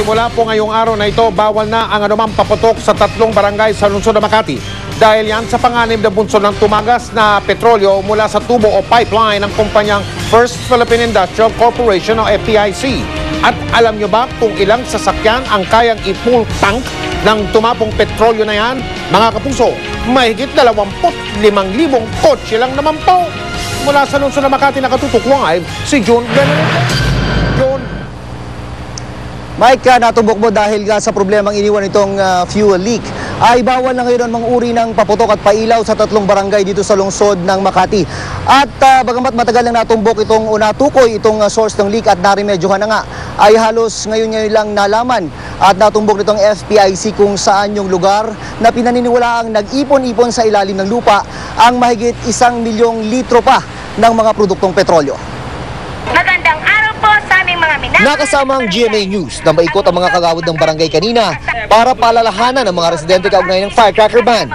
Simula po ngayong araw na ito, bawal na ang anumang paputok sa 3 barangay sa lungsod ng Makati. Dahil yan sa panganib na bunsod ng tumagas na petrolyo mula sa tubo o pipeline ng kumpanyang First Philippine Industrial Corporation o FPIC. At alam nyo ba kung ilang sasakyan ang kayang i-full tank ng tumapong petrolyo na yan? Mga kapuso, mahigit 25,000 kotse lang naman po. Mula sa lungsod ng Makati, nakatutok live si June Benedict. June. Mike, natumbok mo dahil sa problemang iniwan itong fuel leak, ay bawal na ngayon ang mga uri ng paputok at pailaw sa 3 barangay dito sa lungsod ng Makati. At bagamat matagal nang natumbok itong natukoy itong source ng leak at narimedyohan na nga, ay halos ngayon lang nalaman at natumbok nitong FPIC kung saan yung lugar na pinaniniwalaang nag-ipon-ipon sa ilalim ng lupa ang mahigit 1 milyong litro pa ng mga produktong petrolyo. Magandang araw po sa aming mga minamahal. Nakasama ang GMA News na maikot ang mga kagawad ng barangay kanina para paalalahanan ng mga residente kaugnay ng firecracker ban.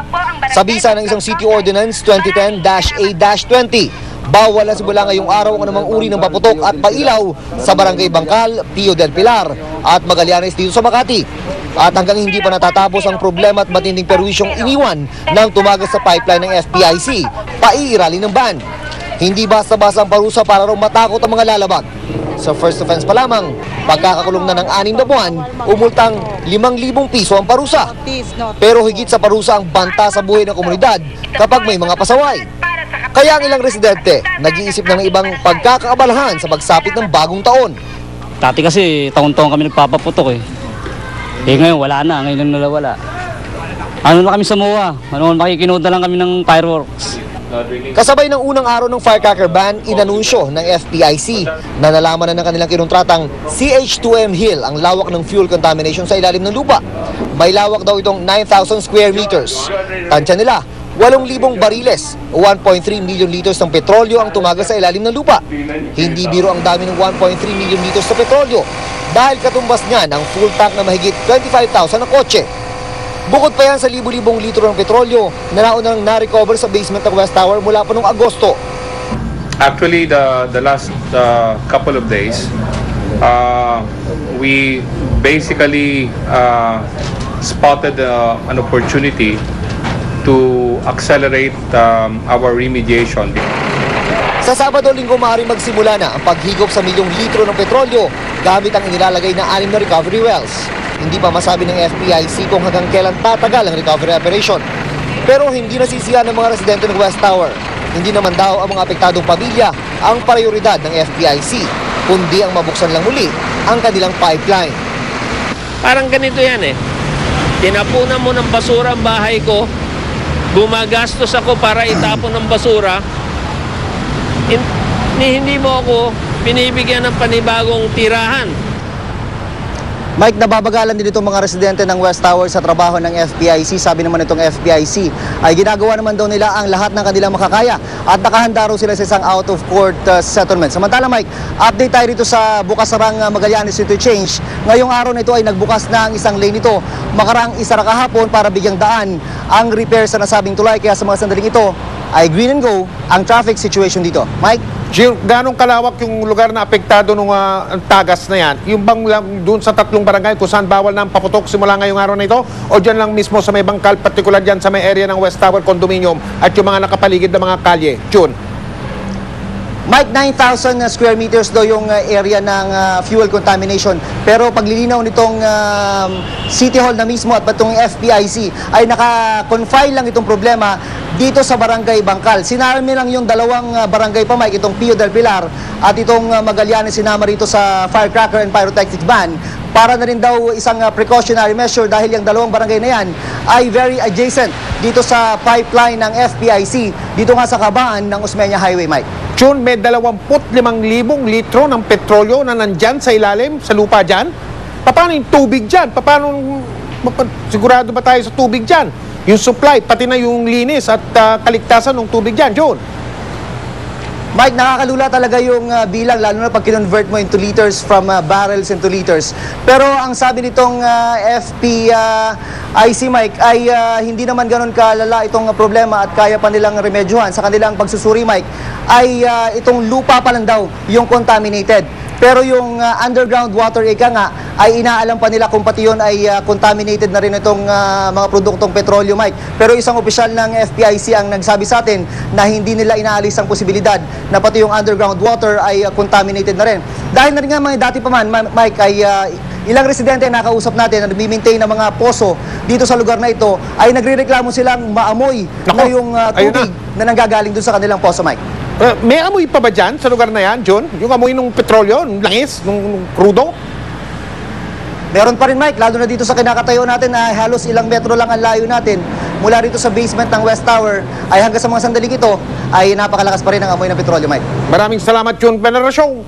Sa bisa ng isang City Ordinance 2010-A-20, bawal na simula ngayong araw ang anumang uri ng paputok at pailaw sa barangay Bangkal, Pio del Pilar at Magallanes dito sa Makati. At hanggang hindi pa natatapos ang problema at matinding perwisyong iniwan ng tumagas sa pipeline ng FPIC, paiiralin ng ban. Hindi basta-basta ang parusa para raw matakot ang mga lalabag. Sa first offense pa lamang, pagkakakulong na ng 6 na buwan, umultang 5,000 piso ang parusa. Pero higit sa parusa ang banta sa buhay ng komunidad kapag may mga pasaway. Kaya ang ilang residente, nag-iisip ng ibang pagkakaabalahan sa pagsapit ng bagong taon. Dati kasi taon-taon kami nagpapaputok eh. Ngayon wala na, ngayon na wala. Ano na kami sa MOA, makikinood na lang kami ng fireworks. Kasabay ng unang araw ng firecracker ban, inanunsyo ng FPIC na nalaman na ng kanilang kinuntratang CH2M Hill ang lawak ng fuel contamination sa ilalim ng lupa. May lawak daw itong 9,000 square meters. Tansya nila, 8,000 bariles o 1.3 million liters ng petrolyo ang tumagas sa ilalim ng lupa. Hindi biro ang dami ng 1.3 million liters na petrolyo dahil katumbas niyan ang full tank na mahigit 25,000 na kotse. Bukod pa yan sa libu-libong litro ng petrolyo na naunang na-recover sa basement ng West Tower mula pa noong Agosto. Actually, the last couple of days, we basically spotted an opportunity to accelerate our remediation. Sa Sabado-Linggo maaaring magsimula na ang paghigop sa milyong litro ng petrolyo gamit ang inilalagay na 6 na recovery wells. Hindi pa masabi ng FPIC kung hanggang kailan tatagal ang recovery operation. Pero hindi nasisiyan ng mga residente ng West Tower. Hindi naman daw ang mga apektadong pamilya ang prioridad ng FPIC, kundi ang mabuksan lang muli ang kanilang pipeline. Parang ganito yan eh. Tinapunan mo ng basura ang bahay ko, gumagastos ako para itapon ng basura, hindi mo ako binibigyan ng panibagong tirahan. Mike, nababagalan din itong mga residente ng West Tower sa trabaho ng FPIC. Sabi naman itong FPIC ay ginagawa naman daw nila ang lahat ng kanilang makakaya at nakahanda raw sila sa isang out-of-court settlement. Samantala Mike, update tayo dito sa bukas-sarang Magallanes Interchange. Ngayong araw na ito ay nagbukas na ang isang lane nito. Makarang isara kahapon para bigyang daan ang repair sa nasabing tulay. Kaya sa mga sandaling ito ay green and go ang traffic situation dito. Mike? Jill, ganong kalawak yung lugar na apektado ng tagas na yan? Yung bang doon sa 3 barangay kung saan bawal na ang paputok simula ngayong araw na ito? O dyan lang mismo sa may Bangkal, particular dyan sa may area ng West Tower Condominium at yung mga nakapaligid na mga kalye? June? Mike, 9,000 square meters daw yung area ng fuel contamination. Pero paglilinaw nitong City Hall na mismo at itong FPIC ay naka-confine lang itong problema dito sa Barangay Bangkal. Sinarami lang yung 2 barangay pa, Mike, itong Pio del Pilar at itong Magallanes sinama rito sa firecracker and pyrotechnic ban para na rin daw isang precautionary measure dahil yung 2 barangay na yan ay very adjacent dito sa pipeline ng FPIC dito nga sa kabaan ng Osmeña Highway, Mike. June, may 25,000 litro ng petrolyo na nandyan sa ilalim, sa lupa dyan. Paano yung tubig dyan? Sigurado ba tayo sa tubig dyan? Yung supply, pati na yung linis at kaligtasan ng tubig dyan, June. Mike, nakakalula talaga yung bilang, lalo na pag kinonvert mo into liters from barrels into liters. Pero ang sabi nitong FPIC, Mike, ay hindi naman ganun kalala itong problema at kaya pa nilang remedyohan. Sa kanilang pagsusuri, Mike, ay itong lupa pa lang daw yung contaminated. Pero yung underground water, ika nga, ay inaalam pa nila kung pati yun ay contaminated na rin itong mga produktong petrolyo, Mike. Pero isang opisyal ng FPIC ang nagsabi sa atin na hindi nila inaalis ang posibilidad na pati yung underground water ay contaminated na rin. Dahil na rin nga mga dati pa man, Mike, ay ilang residente na nakausap natin na nag-maintain ng mga poso dito sa lugar na ito ay nagrereklamo silang maamoy na yung tubig na nanggagaling doon sa kanilang poso, Mike. May amoy pa ba dyan sa lugar na yan, John? Yung amoy ng petrolyo, ng langis, ng crudo? Meron pa rin, Mike, lalo na dito sa kinakatayo natin na halos ilang metro lang ang layo natin. Mula rito sa basement ng West Tower ay hanggang sa mga sandaling ito ay napakalakas pa rin ang amoy ng petrolyo, Mike. Maraming salamat, John Veneracion.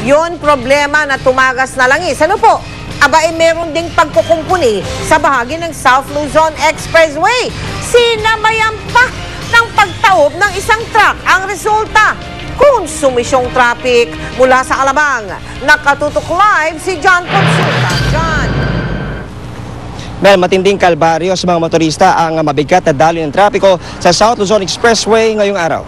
Yun problema na tumagas na langis. Ano po? Aba, meron ding pagkukumpuni sa bahagi ng South Luzon Expressway. Sinamayan pa ng pagtaob ng isang truck. Ang resulta, konsumisyong traffic. Mula sa Alabang, nakatutok live si John Consulta. John. Mel, matinding kalbaryo sa mga motorista ang mabigat na daloy ng trapiko sa South Luzon Expressway ngayong araw.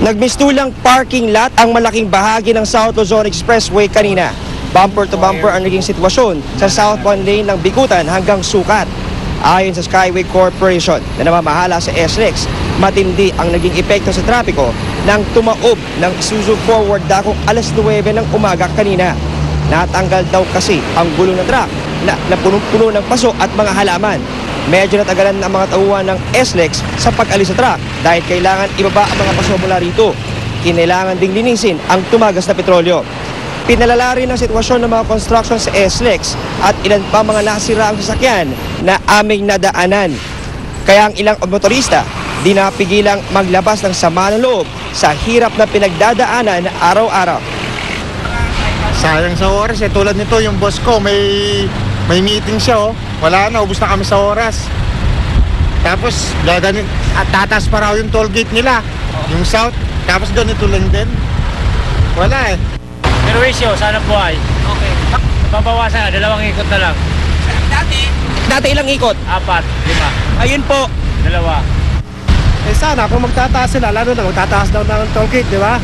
Nagmistulang parking lot ang malaking bahagi ng South Luzon Expressway kanina. Bumper to bumper ang naging sitwasyon sa southbound lane ng Bikutan hanggang Sukat. Ayon sa Skyway Corporation na namamahala sa SLEX, matindi ang naging epekto sa trapiko nang tumaob ng Isuzu Forward dakong alas 9 ng umaga kanina. Natanggal daw kasi ang gulong ng truck na punong-puno ng paso at mga halaman. Medyo natagalan ang mga tauhan ng SLEX sa pag-alis sa truck dahil kailangan ibaba ang mga paso mula rito. Kinailangan ding linisin ang tumagas na petrolyo. Pinalala rin ang sitwasyon ng mga construction sa SLEX at ilan pa mga nasira ang sasakyan na aming nadaanan. Kaya ang ilang motorista di napigilang maglabas ng sama ng loob sa hirap na pinagdadaanan araw-araw. Sayang sa oras tulad nito yung boss ko may meeting siya wala na, ubos na kami sa oras. Tapos gaganin at tatas pa raw yung toll gate nila, yung south, tapos ganito lang din. Wala Pero ratio, sana po ay okay. Babawasan na, 2 ikot na lang. Dati ilang ikot? 4, 5. Ayun po. 2. sana kung magtataas sila, lalo na magtataas daw ng toll gate, di ba?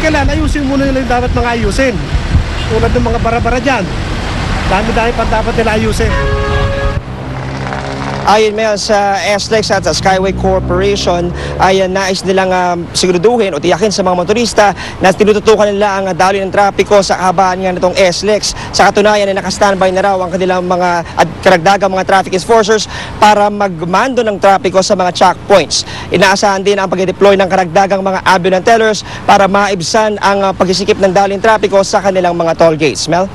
Kailangan ayusin muna nila yung dapat mga ayusin. Tulad ng mga bara-bara dyan, dami-dami pa dapat nila ayusin. Ayon Mel sa SLEX at sa Skyway Corporation ay nais nilang siguraduhin o tiyakin sa mga motorista na tinututukan nila ang daloy ng trapiko sa kahabaan nga nitong SLEX. Sa katunayan ay nakastandby na raw ang kanilang mga karagdagang mga traffic enforcers para magmando ng trapiko sa mga checkpoints. Inaasahan din ang pag-deploy ng karagdagang mga ambulance tellers para maibsan ang pagsisikip ng daloy ng trapiko sa kanilang mga toll gates. Mel?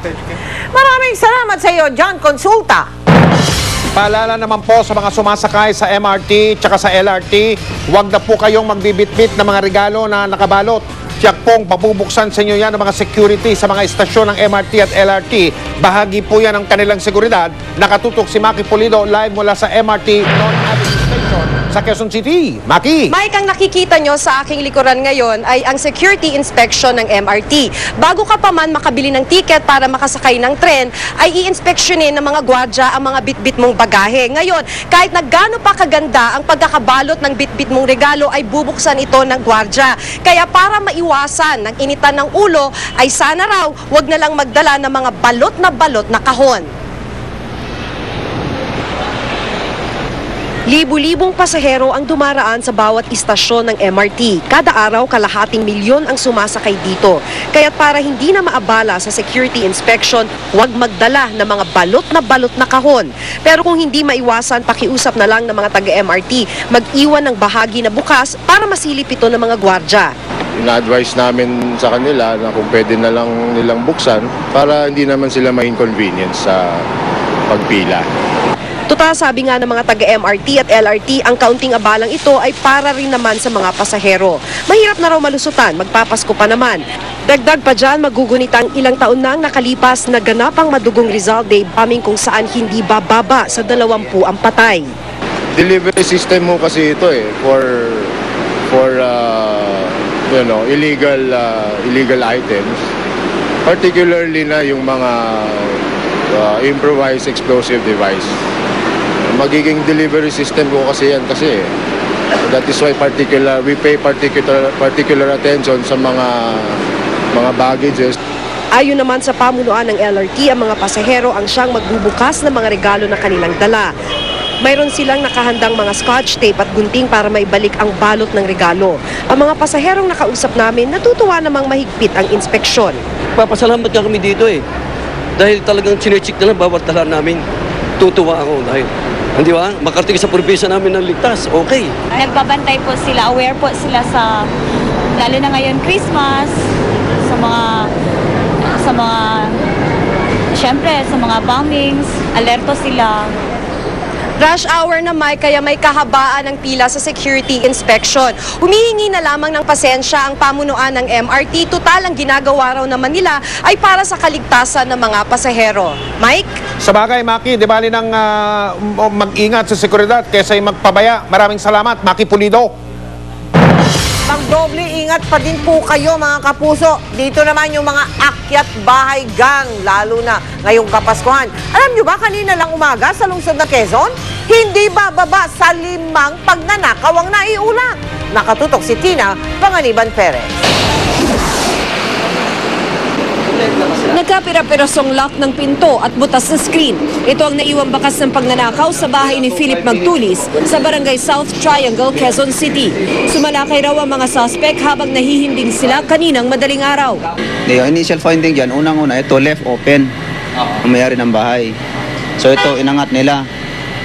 Maraming salamat sa iyo, John Consulta. Paalala naman po sa mga sumasakay sa MRT tsaka sa LRT, huwag na po kayong magbibitbit ng mga regalo na nakabalot. Tiyak pong papubuksan sa inyo yan ng mga security sa mga istasyon ng MRT at LRT. Bahagi po yan ng kanilang seguridad. Nakatutok si Maki Pulido live mula sa MRT North Avenue Station sa Quezon City. Maki! Mike, ang nakikita nyo sa aking likuran ngayon ay ang security inspection ng MRT. Bago ka pa man makabili ng ticket para makasakay ng tren, ay i-inspeksyonin ng mga gwardya ang mga bitbit mong bagahe. Ngayon, kahit na gaano pa kaganda ang pagkakabalot ng bitbit mong regalo, ay bubuksan ito ng gwardya. Kaya para maiwasan ng initan ng ulo, ay sana raw wag na lang magdala ng mga balot na kahon. Libu-libong pasahero ang dumaraan sa bawat istasyon ng MRT. Kada araw, 250,000 ang sumasakay dito. Kaya't para hindi na maabala sa security inspection, huwag magdala ng mga balot na kahon. Pero kung hindi maiwasan, pakiusap na lang ng mga taga-MRT, mag-iwan ng bahagi na bukas para masilip ito ng mga gwardya. Ina-advise namin sa kanila na kung pwede na lang nilang buksan para hindi naman sila ma-inconvenience sa pagpila. Total, sabi nga ng mga taga-MRT at LRT, ang kaunting abalang ito ay para rin naman sa mga pasahero. Mahirap na raw malusutan, magpapasko pa naman. Dagdag pa dyan, magugunitang ilang taon nang nakalipas na ganapang madugong Rizal Day bombing kung saan hindi bababa sa 20 ang patay. Delivery system mo kasi ito for illegal items, particularly na yung mga improvised explosive device. Magiging delivery system ko kasi yan kasi That is why we pay particular attention sa mga baggages. Ayon naman sa pamunuan ng LRT, ang mga pasahero ang siyang magbubukas ng mga regalo na kanilang dala. Mayroon silang nakahandang mga scotch tape at gunting para maibalik ang balot ng regalo. Ang mga pasaherong nakausap namin, natutuwa namang mahigpit ang inspeksyon. Papasalamat ka kami dito Dahil talagang chinecheck na lang bawat dala namin. Tutuwa ako dahil, di ba? Makarating sa probinsya namin ng ligtas, okay. Nagbabantay po sila, aware po sila sa, lalo na ngayon Christmas, syempre sa mga bombings, alerto sila. Rush hour na kaya may kahabaan ng pila sa security inspection. Humihingi na lamang ng pasensya ang pamunuan ng MRT. Total ang ginagawa raw naman nila ay para sa kaligtasan ng mga pasahero. Mike? Sa bagay, Maki, di bali nang mag-ingat sa seguridad kaysa magpabaya. Maraming salamat, Maki Pulido. Magdoble ingat pa din po kayo mga kapuso. Dito naman yung mga akyat bahay gang, lalo na ngayong Kapaskuhan. Alam nyo ba, kanina lang umaga sa lungsod na Quezon, hindi bababa sa 5 pagnanakaw ang naiulat. Nakatutok si Tina Panganiban Perez. Nagkapira-pirasong lock ng pinto at butas na screen. Ito ang naiwang bakas ng pagnanakaw sa bahay ni Philip Magtulis sa Barangay South Triangle, Quezon City. Sumalakay raw ang mga suspect habang nahihimbing sila kaninang madaling araw. Yung initial finding dyan, unang-una, ito left open ang mayari ng bahay. So ito, inangat nila.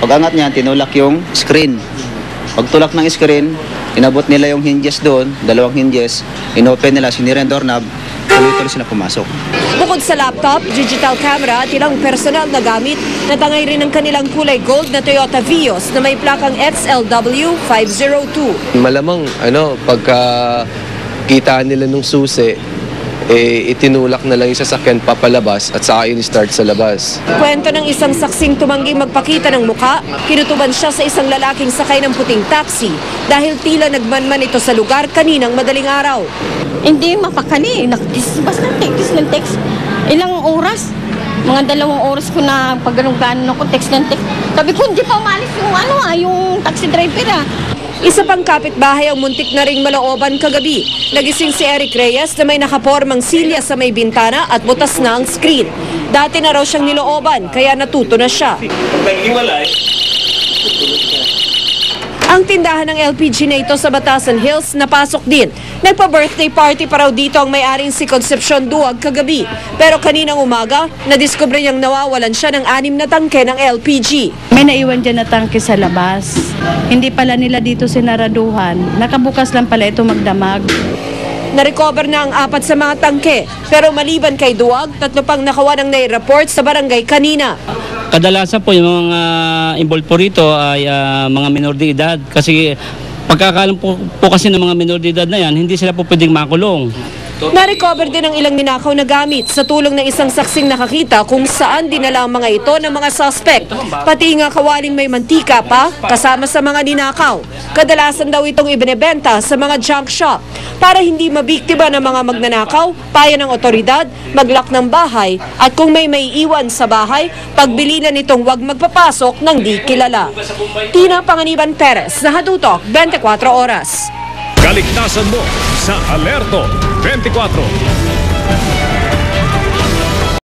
Pag angat niya, tinulak yung screen. Pag tulak ng screen, inabot nila yung hinges doon, 2 hinges, inopen nila, sinira yung doorknob, tuloy-tuloy sila pumasok. Bukod sa laptop, digital camera at ilang personal na gamit, natangay rin ang kanilang kulay gold na Toyota Vios na may plakang XLW 502. Malamang, pagka kita nila nung susi, itinulak na lang yung sasakyan papalabas at saka in-start sa labas. Kwento ng isang saksing tumangging magpakita ng muka, kinutuban siya sa isang lalaking sakay ng puting taxi dahil tila nagmanman ito sa lugar kaninang madaling araw. Hindi mapakali, basta text ng text. Ilang oras? Mga 2 oras ko na pag ganun-ganon ako text ng text. Sabi ko, hindi pa umalis yung taxi driver Isa pang kapitbahay ang muntik na ring malooban kagabi. Nagising si Eric Reyes na may nakapormang silya sa may bintana at butas na ang screen. Dati na raw siyang nilooban, kaya natuto na siya. Ang tindahan ng LPG na ito sa Batasan Hills napasok din. Nagpa-birthday party pa raw dito ang may-aring si Concepcion Duag kagabi. Pero kaninang umaga, nadiskubre niyang nawawalan siya ng 6 na tangke ng LPG. May naiwan dyan na tangke sa labas. Hindi pala nila dito sinaraduhan. Nakabukas lang pala ito magdamag. Na-recover na ang 4 sa mga tangke. Pero maliban kay Duag, 3 pang nakawa ng nai-report sa barangay kanina. Kadalasan po yung mga involved po rito ay mga minor de edad. Kasi pagkakalam po kasi ng mga minor de edad na yan, hindi sila po pwedeng makulong. Na-recover din ang ilang ninakaw na gamit sa tulong ng isang saksing nakakita kung saan dinala ang mga ito ng mga suspect. Pati nga kawaling may mantika pa kasama sa mga ninakaw. Kadalasan daw itong ibinebenta sa mga junk shop. Para hindi mabiktima ng mga magnanakaw, paya ng otoridad, mag-lock ng bahay at kung may iwan sa bahay, pagbilinan itong huwag magpapasok ng di kilala. Tina Panganiban Perez, Nahatutok, 24 Oras. Kaligtasan mo sa Alerto 24.